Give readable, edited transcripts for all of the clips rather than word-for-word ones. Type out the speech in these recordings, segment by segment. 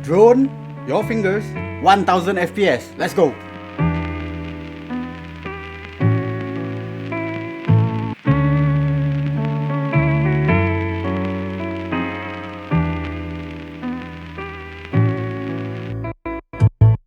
Drone, your fingers, 1000 FPS. Let's go.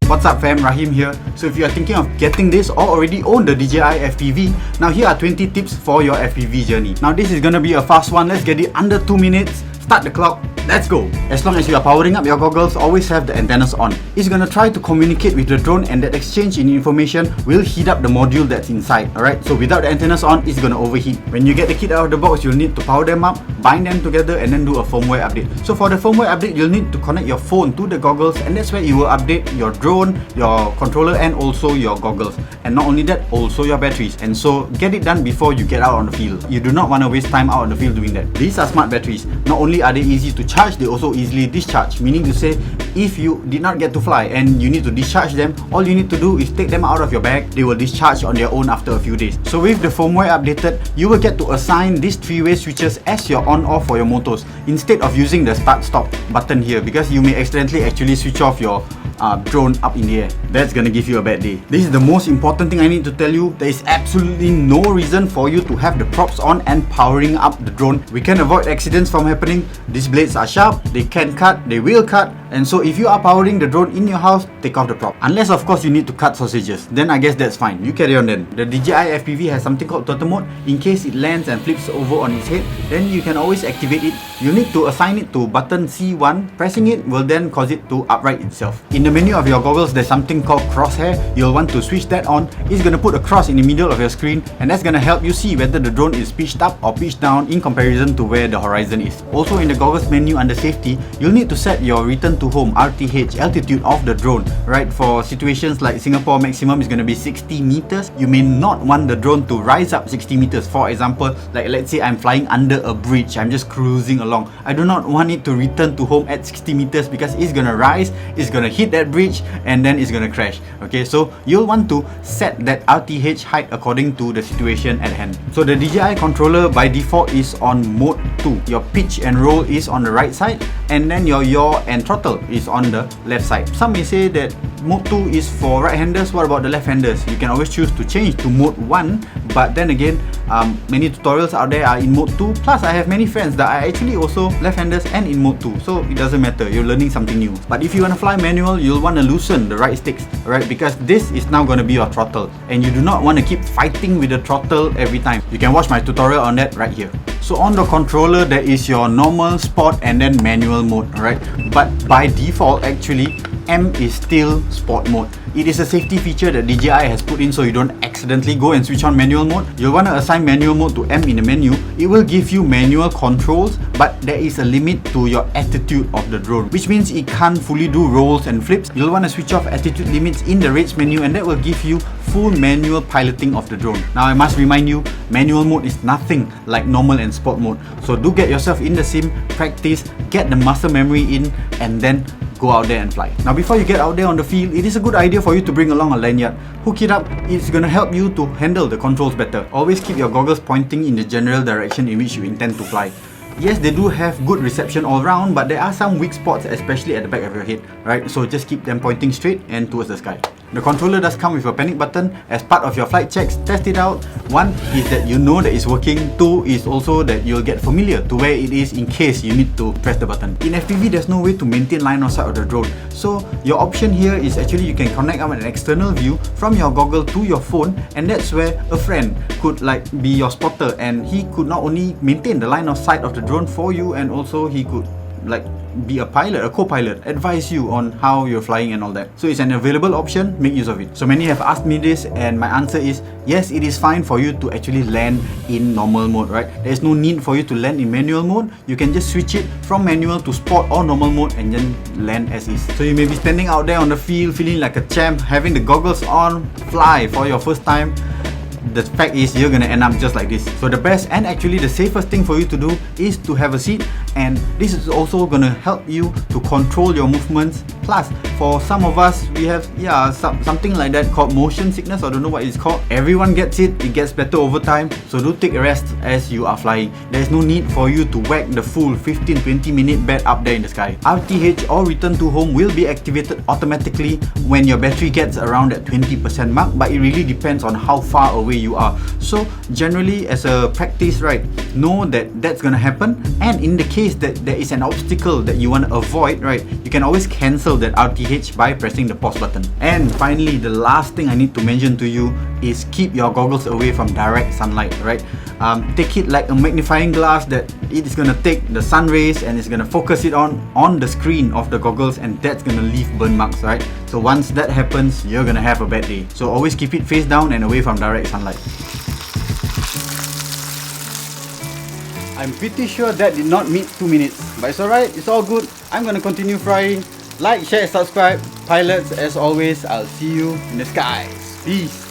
What's up fam, Rahim here. So if you are thinking of getting this or already own the DJI FPV, now here are 20 tips for your FPV journey. Now this is gonna be a fast one. Let's get it under 2 minutes. Start the clock. Let's go. As long as you are powering up your goggles, always have the antennas on. It's gonna try to communicate with the drone, and that exchange in information will heat up the module that's inside. Alright, so without the antennas on, it's gonna overheat. When you get the kit out of the box, you'll need to power them up, bind them together, and then do a firmware update. So for the firmware update, you'll need to connect your phone to the goggles, and that's where you will update your drone, your controller, and also your goggles. And not only that, also your batteries. And so get it done before you get out on the field. You do not want to waste time out on the field doing that. These are smart batteries. Not only are they easy to charge, they also easily discharge, meaning to say if you did not get to fly and you need to discharge them, all you need to do is take them out of your bag. They will discharge on their own after a few days. So with the firmware updated, you will get to assign these three-way switches as your on-off for your motors instead of using the start-stop button here, because you may accidentally actually switch off your drone up in the air. That's gonna give you a bad day. This is the most important thing I need to tell you. There is absolutely no reason for you to have the props on and powering up the drone. We can avoid accidents from happening. These blades are sharp, they can cut, they will cut, and so if you are powering the drone in your house, take off the prop. Unless of course you need to cut sausages, then I guess that's fine. You carry on then. The DJI FPV has something called turtle mode. In case it lands and flips over on its head, then you can always activate it. You need to assign it to button C1. Pressing it will then cause it to upright itself. In the menu of your goggles, there's something called Crosshair. You'll want to switch that on. It's gonna put a cross in the middle of your screen, and that's gonna help you see whether the drone is pitched up or pitched down in comparison to where the horizon is. Also in the goggles menu under safety, you'll need to set your return to home RTH, altitude of the drone, right? For situations like Singapore, maximum is gonna be 60 meters. You may not want the drone to rise up 60 meters. For example, like let's say I'm flying under a bridge, I'm just cruising along. I do not want it to return to home at 60 meters because it's gonna rise, it's gonna hit that bridge, and then it's gonna crash. Okay, so you'll want to set that RTH height according to the situation at hand. So the DJI controller by default is on mode 2. Your pitch and roll is on the right side, and then your yaw and throttle is on the left side. Some may say that mode 2 is for right-handers. What about the left-handers? You can always choose to change to mode 1, but then again, many tutorials out there are in mode 2. Plus, I have many friends that are actually also left-handers and in mode 2, so it doesn't matter. You're learning something new. But if you want to fly manual, you'll want to loosen the right sticks, right? Because this is now going to be your throttle, and you do not want to keep fighting with the throttle every time. You can watch my tutorial on that right here. So on the controller, there is your normal, sport, and then manual mode, right? But by default, actually, M is still sport mode. It is a safety feature that DJI has put in so you don't accidentally go and switch on manual mode. You'll want to assign manual mode to M in the menu. It will give you manual controls, but there is a limit to your attitude of the drone, which means it can't fully do rolls and flips. You'll want to switch off attitude limits in the rates menu, and that will give you full manual piloting of the drone. Now I must remind you, manual mode is nothing like normal and sport mode. So do get yourself in the sim, practice, get the muscle memory in, and then go out there and fly. Now before you get out there on the field, it is a good idea for you to bring along a lanyard. Hook it up, it's gonna help you to handle the controls better. Always keep your goggles pointing in the general direction in which you intend to fly. Yes, they do have good reception all around, but there are some weak spots, especially at the back of your head, right? So just keep them pointing straight and towards the sky. The controller does come with a panic button. As part of your flight checks, test it out. One is that you know that it's working. Two is also that you'll get familiar to where it is in case you need to press the button. In FPV, there's no way to maintain line of sight of the drone. So your option here is actually you can connect up an external view from your goggle to your phone, and that's where a friend could like be your spotter, and he could not only maintain the line of sight of the drone for you, and also he could like be a pilot, a co-pilot, advise you on how you're flying and all that. So it's an available option, make use of it. So many have asked me this, and my answer is yes, it is fine for you to actually land in normal mode, right? There's no need for you to land in manual mode. You can just switch it from manual to sport or normal mode and then land as is. So you may be standing out there on the field feeling like a champ, having the goggles on, fly for your first time. The fact is you're gonna end up just like this. So the best and actually the safest thing for you to do is to have a seat, and this is also gonna help you to control your movements Plus, for some of us, we have something like that called motion sickness, I don't know what it's called. Everyone gets it, it gets better over time, so do take a rest as you are flying. There's no need for you to whack the full 15-20 minute bed up there in the sky. RTH or return to home will be activated automatically when your battery gets around that 20% mark, but it really depends on how far away you are. So generally, as a practice, right, know that that's gonna happen, and in the case that there is an obstacle that you want to avoid, right, you can always cancel that RTH by pressing the pause button. And finally, the last thing I need to mention to you is keep your goggles away from direct sunlight, right? Take it like a magnifying glass that it is gonna take the sun rays and it's gonna focus it on the screen of the goggles, and that's gonna leave burn marks, right? So once that happens, you're gonna have a bad day. So always keep it face down and away from direct sunlight. I'm pretty sure that did not meet 2 minutes, but it's alright, it's all good. I'm gonna continue flying. Like, share, subscribe. Pilots, as always, I'll see you in the skies. Peace.